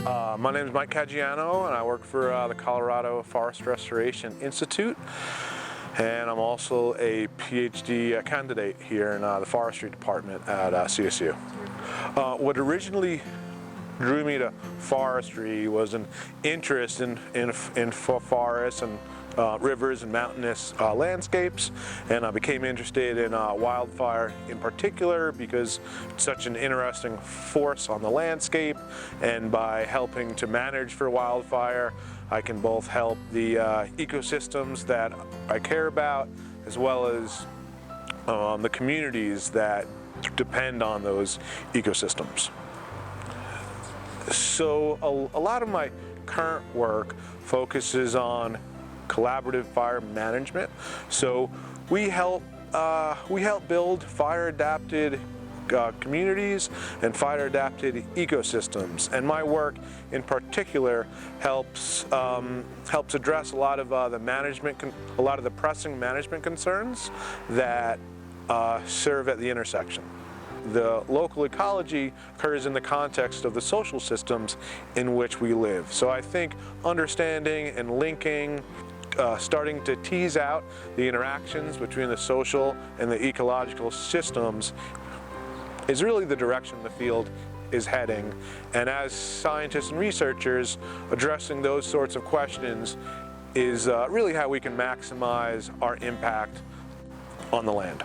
My name is Mike Caggiano, and I work for the Colorado Forest Restoration Institute, and I'm also a PhD candidate here in the forestry department at CSU. What originally drew me to forestry was an interest in forests and rivers and mountainous landscapes, and I became interested in wildfire in particular because it's such an interesting force on the landscape, and by helping to manage for wildfire I can both help the ecosystems that I care about as well as the communities that depend on those ecosystems. So a lot of my current work focuses on collaborative fire management. So we help build fire-adapted communities and fire-adapted ecosystems. And my work, in particular, helps address a lot of the pressing management concerns that serve at the intersection. The local ecology occurs in the context of the social systems in which we live. So I think understanding and linking, starting to tease out the interactions between the social and the ecological systems is really the direction the field is heading. And as scientists and researchers, addressing those sorts of questions is really how we can maximize our impact on the land.